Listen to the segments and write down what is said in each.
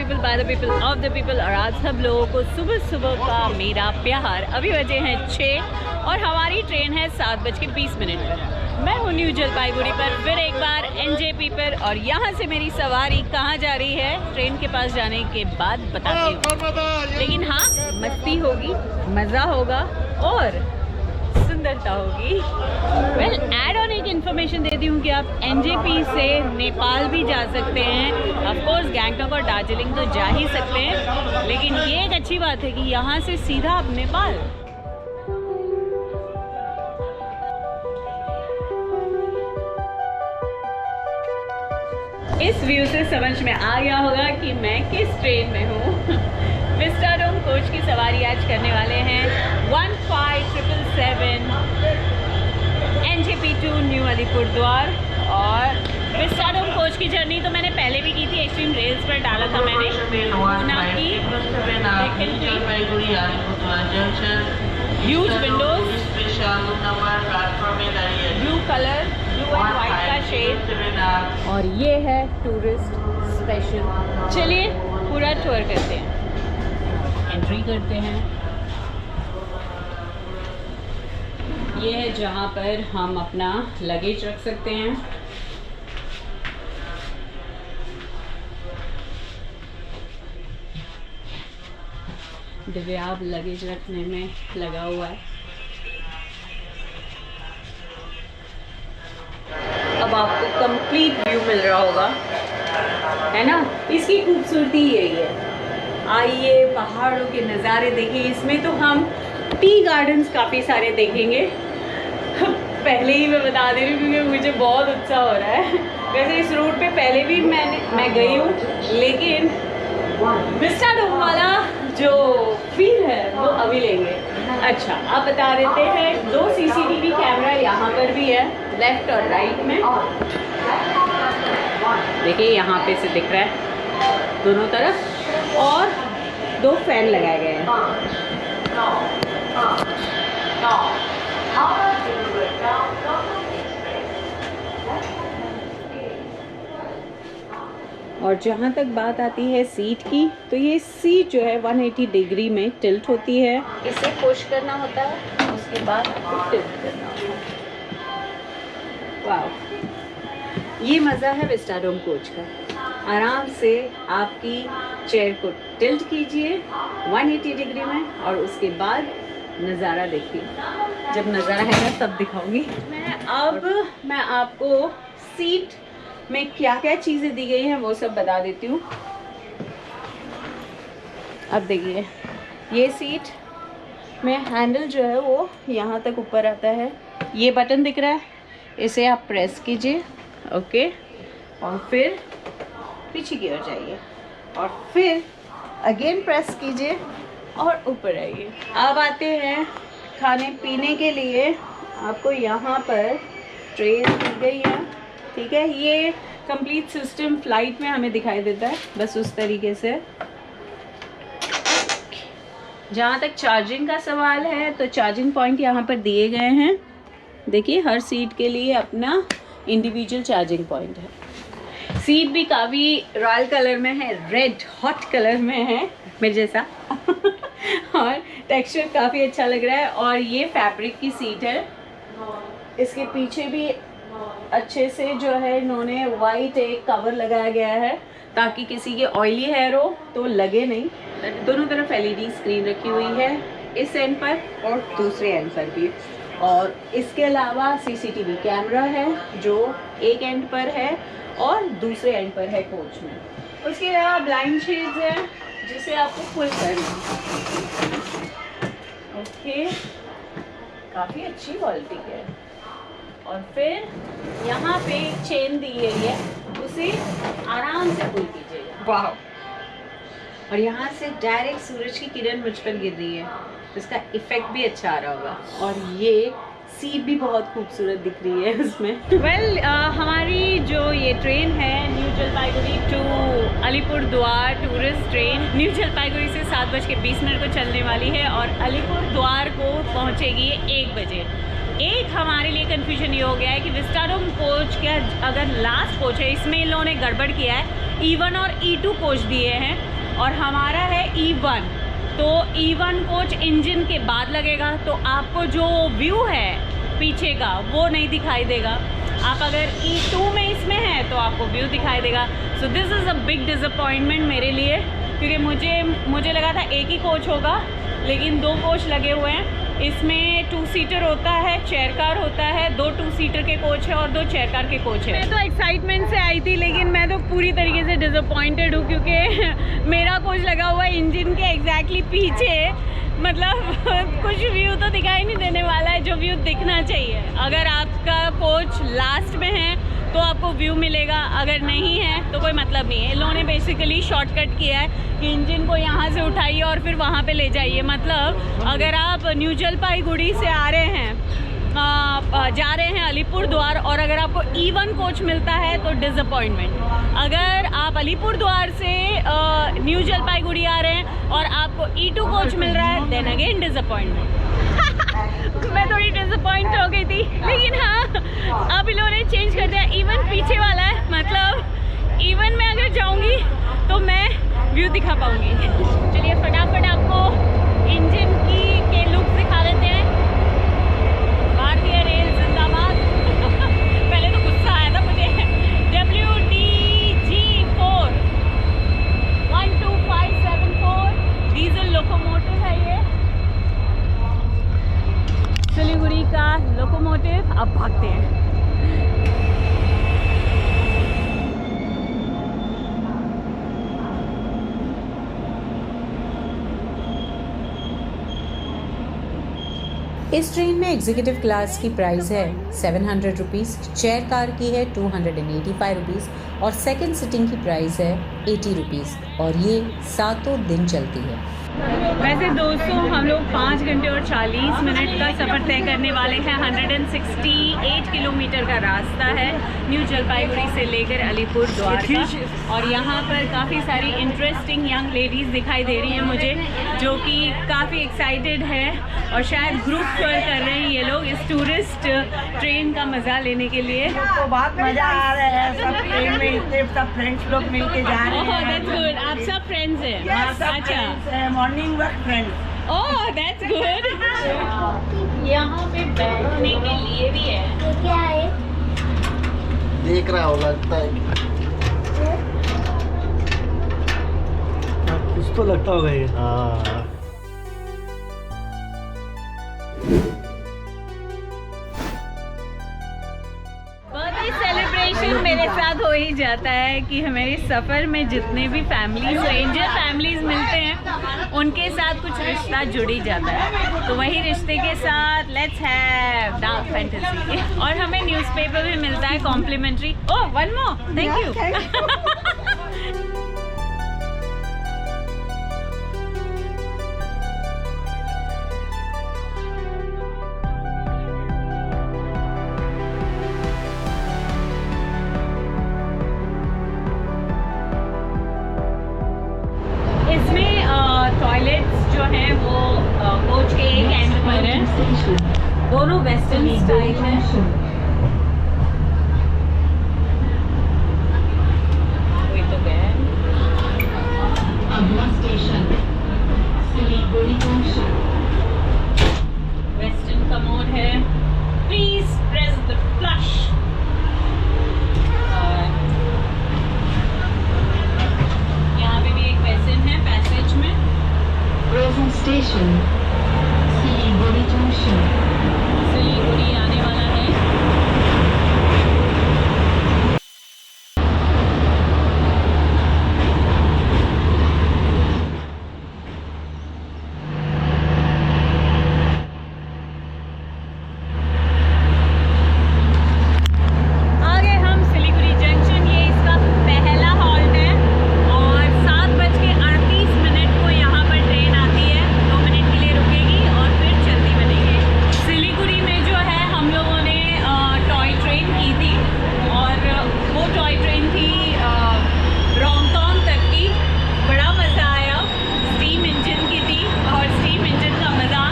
People, by the people, of the people. और आज सब लोगों को सुबह सुबह का मेरा प्यार। अभी बजे हैं 6 और हमारी ट्रेन है 7:20 पर। मैं हूँ न्यू जलपाईगुड़ी पर फिर एक बार NJP पर, और यहाँ से मेरी सवारी कहाँ जा रही है ट्रेन के पास जाने के बाद बताती हूँ। लेकिन हाँ, मस्ती होगी, मज़ा होगा और सुंदरता होगी। वेल, ऐड ऑन एक इन्फॉर्मेशन देती हूँ कि आप NJP से नेपाल भी जा सकते हैं। ऑफ कोर्स गैंगटॉक और दार्जिलिंग तो जा ही सकते हैं, लेकिन ये एक अच्छी बात है कि यहाँ से सीधा आप नेपाल। इस व्यू से समझ में आ गया होगा कि मैं किस ट्रेन में हूँ। विस्टाडोम कोच की सवारी आज करने वाले हैं 15777 NJP to न्यू अलीपुरद्वार। और विस्टाडोम कोच की जर्नी तो मैंने पहले भी की थी, एक्सट्रीम रेल्स पर डाला था मैंने पूना की। Huge Windows, blue colour, blue and white का शेड, और ये है टूरिस्ट स्पेशल। चलिए पूरा टूर करते हैं, एंट्री करते हैं। ये है जहाँ पर हम अपना लगेज रख सकते हैं। दिव्या लगेज रखने में लगा हुआ है। अब आपको कंप्लीट व्यू मिल रहा होगा, है ना। इसकी खूबसूरती यही है। आइए पहाड़ों के नज़ारे देखिए। इसमें तो हम टी गार्डन्स काफ़ी सारे देखेंगे। पहले ही मैं बता दे रही हूँ क्योंकि मुझे बहुत उत्साह हो रहा है। वैसे इस रूट पे पहले भी मैं गई हूँ, लेकिन विस्टाडोम वाला जो फील है वो अभी लेंगे। अच्छा, आप बता देते हैं 2 CCTV कैमरा यहाँ पर भी है, लेफ्ट और राइट में। देखिए यहाँ पे से दिख रहा है दोनों तरफ, और 2 फैन लगाए गए हैं। और जहाँ तक बात आती है सीट की, तो ये सीट जो है 180 डिग्री में टिल्ट होती है। इसे पुश करना होता है, उसके बाद टिल्ट करना होता है। वाह, ये मज़ा है विस्टाडोम कोच का। आराम से आपकी चेयर को टिल्ट कीजिए 180 डिग्री में, और उसके बाद नज़ारा देखिए। जब नज़ारा है ना तब दिखाऊंगी मैं आपको सीट में क्या क्या चीज़ें दी गई हैं वो सब बता देती हूँ। अब देखिए, ये सीट में हैंडल जो है वो यहाँ तक ऊपर आता है। ये बटन दिख रहा है, इसे आप प्रेस कीजिए, ओके, और फिर पीछे की ओर जाइए, और फिर अगेन प्रेस कीजिए और ऊपर आइए। अब आते हैं खाने पीने के लिए। आपको यहाँ पर ट्रे दी गई है, ठीक है। ये कंप्लीट सिस्टम फ्लाइट में हमें दिखाई देता है, बस उस तरीके से। जहाँ तक चार्जिंग का सवाल है, तो चार्जिंग पॉइंट यहाँ पर दिए गए हैं। देखिए, हर सीट के लिए अपना इंडिविजुअल चार्जिंग पॉइंट है। सीट भी काफ़ी रॉयल कलर में है, रेड हॉट कलर में है मेरे जैसा। और टेक्सचर काफ़ी अच्छा लग रहा है। और ये फैब्रिक की सीट है। इसके पीछे भी अच्छे से जो है इन्होंने वाइट एक कवर लगाया गया है, ताकि किसी के ऑयली हेयर हो तो लगे नहीं। दोनों तरफ LED स्क्रीन रखी हुई है, इस एंड पर और दूसरे एंड पर भी। और इसके अलावा CCTV कैमरा है जो एक एंड पर है और दूसरे एंड पर है कोच में। उसके अलावा ब्लाइंड शेड्स है जिसे आपको फुल करना है, ओके। काफ़ी अच्छी क्वालिटी है। और फिर यहाँ पे एक चेन दी गई है, उसे आराम से पुल कीजिएगा। वाह, और यहाँ से डायरेक्ट सूरज की किरण मुझ पर गिर रही है, तो इसका इफेक्ट भी अच्छा आ रहा होगा। और ये सीट भी बहुत खूबसूरत दिख रही है उसमें। वेल, हमारी जो ये ट्रेन है new Jalpaiguri to Alipurduar tourist train, new Jalpaiguri से 7:20 को चलने वाली है और अलीपुरद्वार को पहुँचेगी 1 बजे। एक हमारे लिए कन्फ्यूजन ये हो गया है कि विस्टाडोम कोच का अगर लास्ट कोच है, इसमें इन लोगों ने गड़बड़ किया है। E1 और E2 कोच दिए हैं, और हमारा है E1। तो E1 कोच इंजन के बाद लगेगा, तो आपको जो व्यू है पीछे का वो नहीं दिखाई देगा। आप अगर E2 में इसमें है तो आपको व्यू दिखाई देगा। So this is a big disappointment मेरे लिए, क्योंकि मुझे लगा था एक ही कोच होगा, लेकिन 2 कोच लगे हुए हैं। इसमें 2 सीटर होता है, चेयर कार होता है, 2 2 सीटर के कोच है और 2 चेयर कार के कोच है। मैं तो एक्साइटमेंट से आई थी, लेकिन मैं तो पूरी तरीके से डिसअपॉइंटेड हूँ, क्योंकि मेरा कोच लगा हुआ है इंजन के एग्जैक्टली पीछे। मतलब कुछ व्यू तो दिखाई नहीं देने वाला है जो व्यू दिखना चाहिए। अगर आपका कोच लास्ट में है तो आपको व्यू मिलेगा, अगर नहीं है तो कोई मतलब नहीं है। इन लोगों ने बेसिकली शॉर्टकट किया है कि इंजन को यहाँ से उठाइए और फिर वहाँ पे ले जाइए। मतलब अगर आप न्यू जलपाईगुड़ी से आ रहे हैं, जा रहे हैं अलीपुर द्वार, और अगर आपको E1 कोच मिलता है तो डिसअपॉइंटमेंट। अगर आप अलीपुर द्वार से न्यू जलपाईगुड़ी आ रहे हैं और आपको E2 कोच मिल रहा है, देन अगेन डिसअपॉइंटमेंट। मैं थोड़ी डिसअपॉइंट हो गई थी, लेकिन हाँ अब इन लोगों ने चेंज कर दिया। E1 पीछे वाला है, मतलब E1 में अगर जाऊंगी तो मैं व्यू दिखा पाऊंगी। चलिए फटाफट आपको इंजन के लुक दिखा देते हैं। भारतीय रेल जिंदाबाद। पहले तो गुस्सा आया था मुझे। WDG4 12574 डीजल लोकोमोटिव है ये, सिलीगुड़ी का लोकोमोटिव। अब भागते हैं। इस ट्रेन में एग्जीक्यूटिव क्लास की प्राइस है 700 रुपीज़, चेयर कार की है 285 रुपीज़ और सेकंड सिटिंग की प्राइस है 80 रुपीज़, और ये 7 दिन चलती है। वैसे दोस्तों हम लोग 5 घंटे और 40 मिनट का सफ़र तय करने वाले हैं। 168 किलोमीटर का रास्ता है न्यू जलपाईगुड़ी से लेकर अलीपुर द्वार का, और यहाँ पर काफ़ी सारी इंटरेस्टिंग यंग लेडीज़ दिखाई दे रही हैं मुझे, जो कि काफ़ी एक्साइटेड है और शायद ग्रुप टूर कर रहे हैं ये लोग इस टूरिस्ट ट्रेन का मज़ा लेने के लिए। तो बहुत मज़ा आ रहा है, सब ट्रेन में इतने सब फ्रेंड्स लोग मिल के जा रहे हैं। That's good. आप सब फ्रेंड्स हैं? अच्छा, morning work friends. Oh that's good. यहाँ पे बैठने के लिए भी है। क्या है? देख रहा हो लगता है कुछ तो लगता होगा ये। हाँ। बर्थडे सेलिब्रेशन मेरे साथ हो ही जाता है कि हमारे सफ़र में जितने भी फैमिली स्ट्रेंजर फैमिलीज मिलते हैं उनके साथ कुछ रिश्ता जुड़ ही जाता है। तो वही रिश्ते के साथ लेट्स हैव डार्क फैंटेसी, और हमें न्यूज़पेपर भी मिलता है complimentary. Oh one more, thank you. Toilets जो हैं वो कोच के एक एंड पर हैं, दोनों वेस्टर्न स्टाइल हैं। कोई तो गया है। वेस्टर्न कमोड है, प्लीज प्रेस द फ्लश। यहाँ पे भी एक वेस्टर्न है पैसेज में। Present station, Siliguri Junction. Siliguri आने वाला है। आगे हम सिलीगुड़ी जंक्शन, ये इसका पहला हॉल्ट है, और 7:38 को यहाँ पर ट्रेन आती है। 2 मिनट के लिए रुकेगी और फिर चलती बनेगी। सिलीगुड़ी में जो है हम लोगों ने टॉय ट्रेन की थी, और वो टॉय ट्रेन थी रोंगटोंग तक की। बड़ा मज़ा आया। स्टीम इंजन की थी, और स्टीम इंजन का मज़ा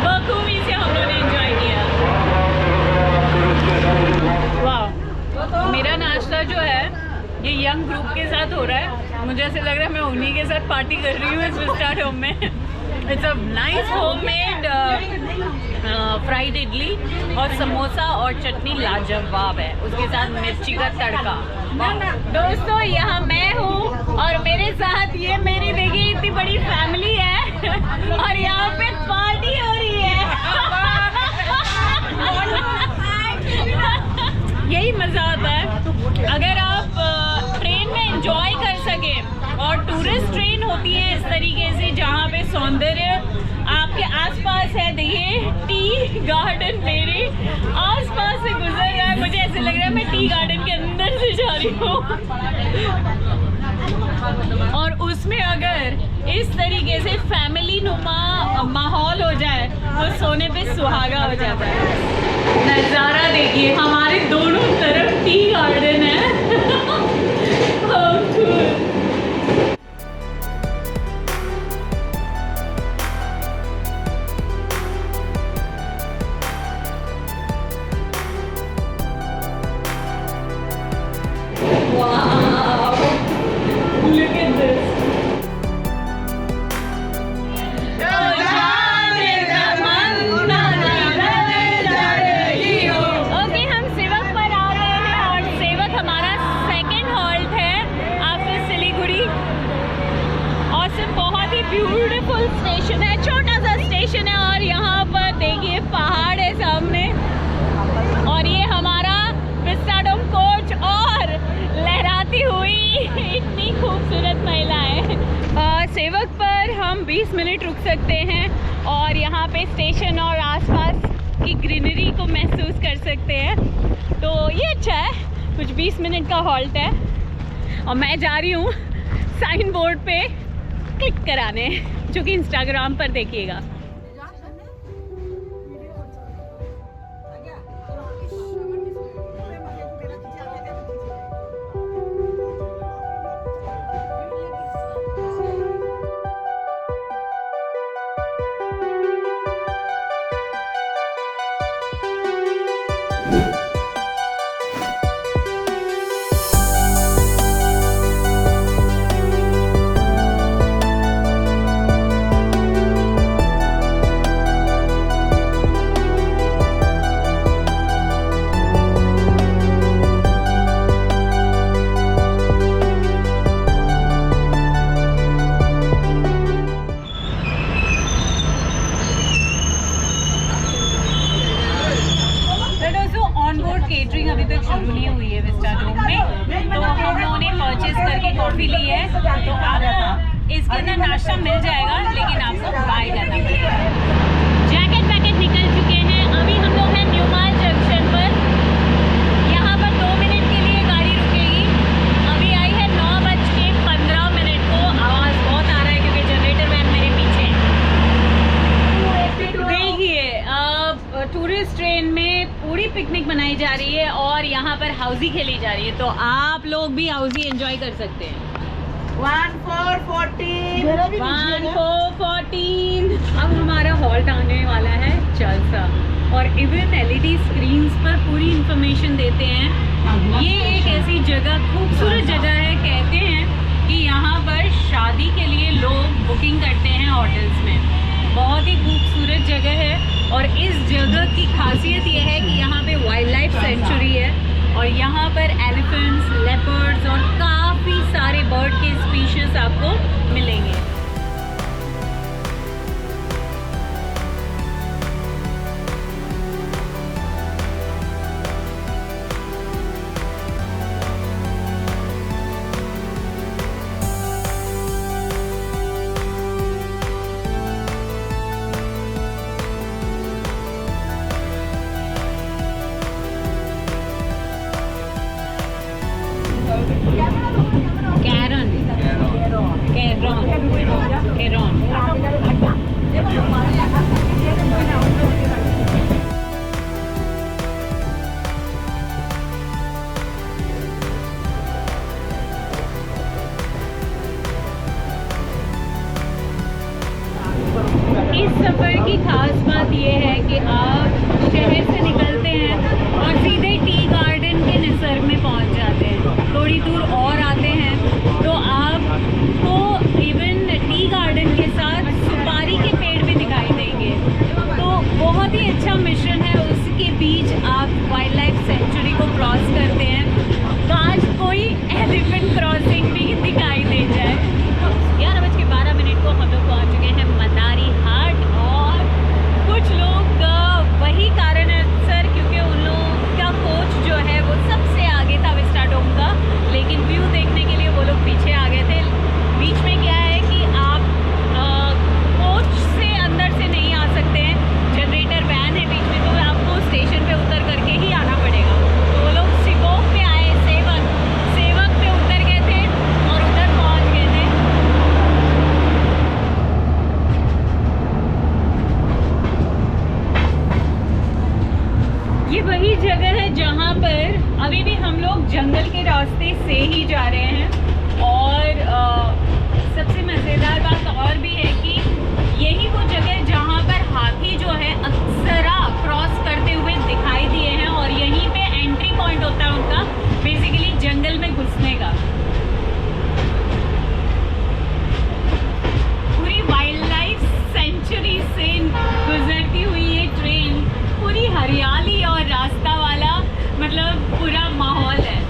बखूबी से हम लोगों ने एंजॉय किया। वाह, मेरा नाश्ता जो है ये यंग ग्रुप के साथ हो रहा है। मुझे ऐसे लग रहा है मैं उन्हीं के साथ पार्टी कर रही हूँ इस विस्टा डोम में। It's a nice homemade fried idli और समोसा और चटनी लाजवाब है, उसके साथ मिर्ची का तड़का। दोस्तों यहाँ मैं हूँ और मेरे साथ ये मेरी देखिए इतनी बड़ी फैमिली है और यहाँ पे पार्टी हो रही है। यही मज़ा आता है अगर आप ट्रेन में एंजॉय कर सकें। और टूरिस्ट ट्रेन होती है इस तरीके से जहाँ पे सौंदर्य आपके आसपास है। देखिए टी गार्डन मेरे आसपास से गुजर रहा है, मुझे ऐसे लग रहा है मैं टी गार्डन के अंदर से जा रही हूँ। और उसमें अगर इस तरीके से फैमिली नुमा माहौल हो जाए तो सोने पे सुहागा हो जाता है। नज़ारा देखिए, हमारे दोनों तरफ टी गार्डन है। ब्यूटीफुल स्टेशन है, छोटा सा स्टेशन है और यहाँ पर देखिए पहाड़ है सामने और ये हमारा विस्टा डोम कोच और लहराती हुई इतनी खूबसूरत महिलाएं। सेवक पर हम 20 मिनट रुक सकते हैं और यहाँ पे स्टेशन और आसपास की ग्रीनरी को महसूस कर सकते हैं, तो ये अच्छा है। कुछ 20 मिनट का हॉल्ट है और मैं जा रही हूँ साइन बोर्ड पे क्लिक कराने, जो कि इंस्टाग्राम पर देखिएगा। केटरिंग अभी तक शुरू नहीं हुई है विस्टा डोम में, तो हम लोगों ने परचेज करके कॉफ़ी ली है, तो आपको इसके अंदर नाश्ता मिल जाएगा लेकिन आपको बाय करना पड़ेगा। जैकेट पैकेट निकल चुके हैं, अभी हम लोग हैं न्यू माल जंक्शन पर। यहाँ पर 2 मिनट के लिए गाड़ी रुकेगी। अभी आई है 9:15 को। आवाज़ बहुत आ रहा है क्योंकि जनरेटर वैन मेरे पीछे है। देखिए टूरिस्ट ट्रेन में पूरी पिकनिक मनाई जा रही है और यहाँ पर हाउजी खेली जा रही है, तो आप लोग भी हाउजी एंजॉय कर सकते हैं। 1 4 14 अब हमारा हॉल्ट आने वाला है चालसा और इवन LED स्क्रीन्स पर पूरी इंफॉर्मेशन देते हैं। ये एक ऐसी जगह, खूबसूरत जगह है, कहते हैं कि यहाँ पर शादी के लिए लोग बुकिंग करते हैं होटल्स में। बहुत ही खूबसूरत जगह है और इस जगह की खासियत ये है कि यहाँ पे वाइल्ड लाइफ सेंचुरी है और यहाँ पर एलिफेंट्स, लेपर्ड्स और काफ़ी सारे बर्ड के स्पीशीज आपको मिलेंगे। इस सफ़र की खास बात यह है कि आप शहर से निकलते हैं और सीधे टी गार्डन के निसर्ग में पहुंच जाते हैं। थोड़ी दूर और आते हैं तो आप ये वही जगह है जहाँ पर अभी भी हम लोग जंगल के रास्ते से ही जा रहे हैं और सबसे मज़ेदार बात और भी है कि यही वो जगह है जहाँ पर हाथी जो है अक्सरा क्रॉस करते हुए दिखाई दिए हैं और यहीं पे एंट्री पॉइंट होता है उनका बेसिकली जंगल में घुसने का। पूरी वाइल्ड लाइफ सेंचुरी से गुजरती हुई ये ट्रेन पूरी हरियाली और रास्ता वाला मतलब पूरा माहौल है।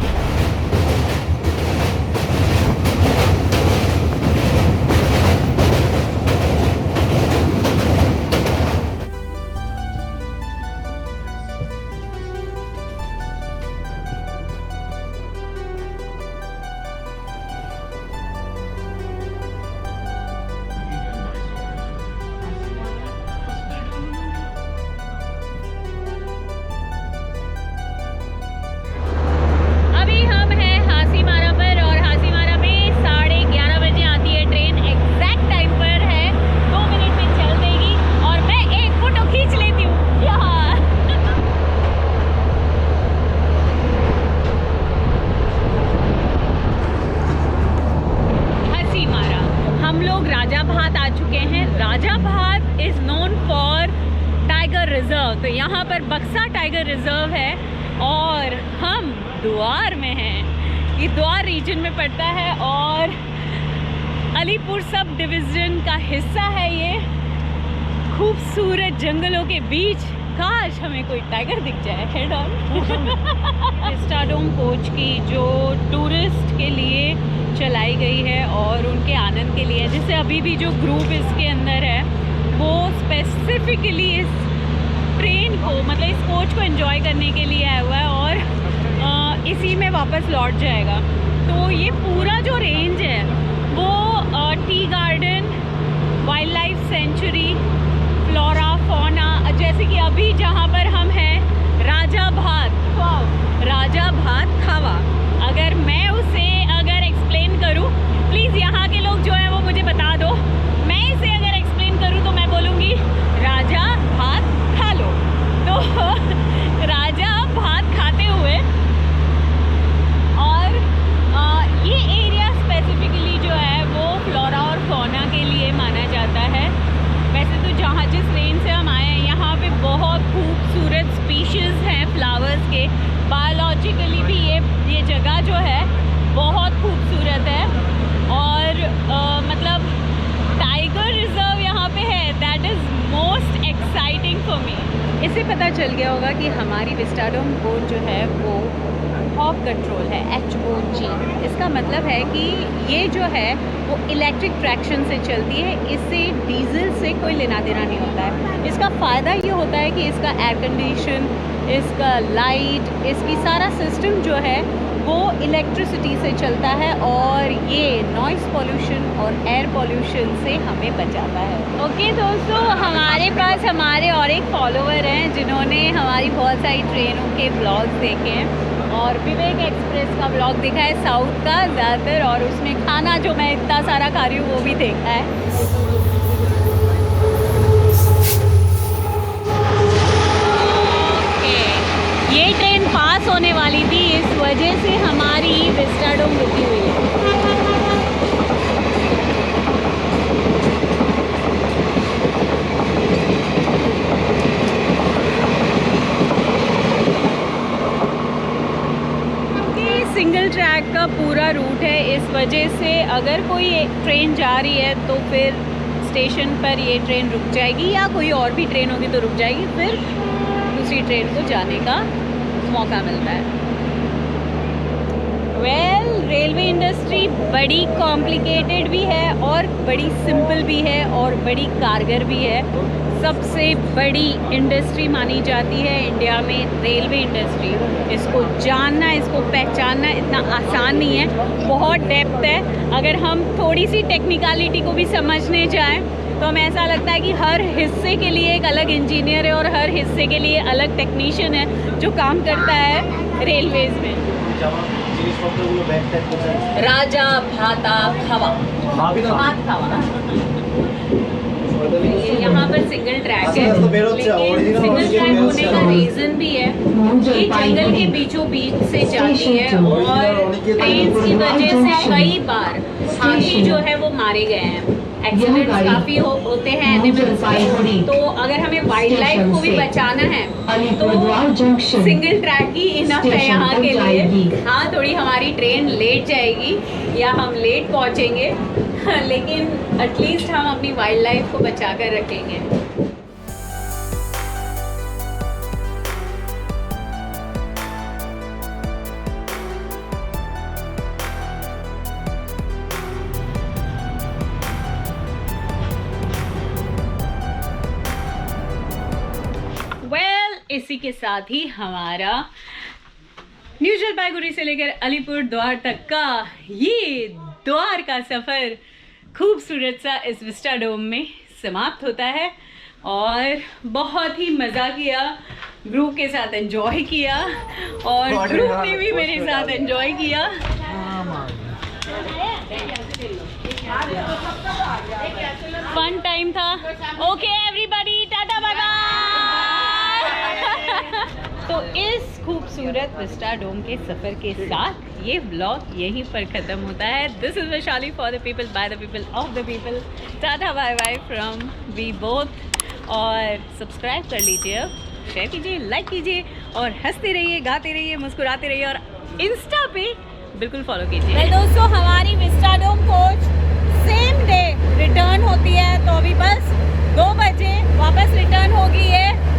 तो यहाँ पर बक्सा टाइगर रिजर्व है और हम द्वार में हैं। ये द्वार रीजन में पड़ता है और अलीपुर सब डिवीज़न का हिस्सा है। ये खूबसूरत जंगलों के बीच काश हमें कोई टाइगर दिख जाए हेड ऑन। विस्टाडोम कोच की जो टूरिस्ट के लिए चलाई गई है और उनके आनंद के लिए, जैसे अभी भी जो ग्रुप इसके अंदर है वो स्पेसिफिकली इस ट्रेन को मतलब इस कोच को एंजॉय करने के लिए आया हुआ है और इसी में वापस लौट जाएगा। तो ये पूरा जो रेंज है वो tea garden, wild life sanctuary, flora fauna, जैसे कि अभी जहाँ पर हम हैं राजा भात खावा, अगर मैं उसे एक्सप्लेन करूँ, प्लीज़ यहाँ के लोग जो है वो मुझे बता दो। मैं इसे अगर एक्सप्लेन करूँ तो मैं बोलूँगी राजा भात खा लो। तो राजा भात खाते हुए और ये एरिया स्पेसिफिकली जो है वो फ्लोरा और फौना के लिए माना जाता है। वैसे तो जहाँ जिस रेंज से हम आए हैं यहाँ पे बहुत खूबसूरत स्पीशीज़ हैं फ्लावर्स के, बायोलॉजिकली भी ये जगह जो है बहुत खूबसूरत है और मतलब टाइगर रिजर्व यहाँ पे है, that is most exciting for me. इससे पता चल गया होगा कि हमारी विस्टाडोम बोट जो है वो हॉप कंट्रोल है, HOG। इसका मतलब है कि ये जो है वो इलेक्ट्रिक ट्रैक्शन से चलती है, इससे डीजल से कोई लेना देना नहीं होता है। इसका फ़ायदा ये होता है कि इसका एयर कंडीशन, इसका लाइट, इसकी सारा सिस्टम जो है वो इलेक्ट्रिसिटी से चलता है और ये नॉइस पोल्यूशन और एयर पोल्यूशन से हमें बचाता है। ओके दोस्तों, हमारे पास हमारे और एक फॉलोवर हैं जिन्होंने हमारी बहुत सारी ट्रेनों के ब्लॉग्स देखे हैं और विवेक एक्सप्रेस का ब्लॉग देखा है साउथ का ज़्यादातर, और उसमें खाना जो मैं इतना सारा खा रही हूँ वो भी देखा है। ये ट्रेन पास होने वाली थी, इस वजह से हमारी विस्टाडोम रुकी हुई है। सिंगल ट्रैक का पूरा रूट है, इस वजह से अगर कोई एक ट्रेन जा रही है तो फिर स्टेशन पर ये ट्रेन रुक जाएगी या कोई और भी ट्रेन होगी तो रुक जाएगी, फिर दूसरी ट्रेन को जाने का मौका मिलता है। रेलवे इंडस्ट्री बड़ी कॉम्प्लिकेटेड भी है और बड़ी सिंपल भी है और बड़ी कारगर भी है। सबसे बड़ी इंडस्ट्री मानी जाती है इंडिया में रेलवे इंडस्ट्री। इसको जानना, इसको पहचानना इतना आसान नहीं है, बहुत डेप्थ है। अगर हम थोड़ी सी टेक्निकलिटी को भी समझने जाएं तो हमें ऐसा लगता है कि हर हिस्से के लिए एक अलग इंजीनियर है और हर हिस्से के लिए अलग टेक्नीशियन है जो काम करता है रेलवेज में। राजा भाता खावा, भात खावा। यहाँ पर सिंगल ट्रैक है, तो बेरोज से लेकिन सिंगल ट्रैक होने का रीज़न भी है, ये जंगल के बीचों बीच से जाती है और ट्रेन की वजह से कई बार हाथी जो है वो मारे गए हैं, एक्सीडेंट्स काफ़ी होते हैं एनिमल्स के। तो अगर हमें वाइल्ड लाइफ को भी बचाना है तो सिंगल ट्रैक ही इनफ है यहाँ के लिए। हाँ, थोड़ी हमारी ट्रेन लेट जाएगी या हम लेट पहुँचेंगे, लेकिन एटलीस्ट हम अपनी वाइल्ड लाइफ को बचा कर रखेंगे। इसी के साथ ही हमारा न्यू जलपाईगुड़ी से लेकर अलीपुर द्वार तक का ये द्वार का सफ़र खूबसूरत सा इस विस्टा डोम में समाप्त होता है और बहुत ही मज़ा किया, ग्रुप के साथ एंजॉय किया और ग्रुप ने भी मेरे साथ एंजॉय किया। फन टाइम था। Okay everybody, tata bye bye. तो इस खूबसूरत विस्टा डोम के सफ़र के साथ ये व्लॉग यहीं पर ख़त्म होता है। This is Vaishali, for the people, by the people, of the people. Tata bye bye from we both. और सब्सक्राइब कर लीजिए, अब शेयर कीजिए, लाइक कीजिए और हंसते रहिए, गाते रहिए, मुस्कुराते रहिए और इंस्टा पे बिल्कुल फॉलो कीजिए। दोस्तों, हमारी vista dome coach same day return होती है, तो अभी बस 2 बजे वापस रिटर्न होगी है।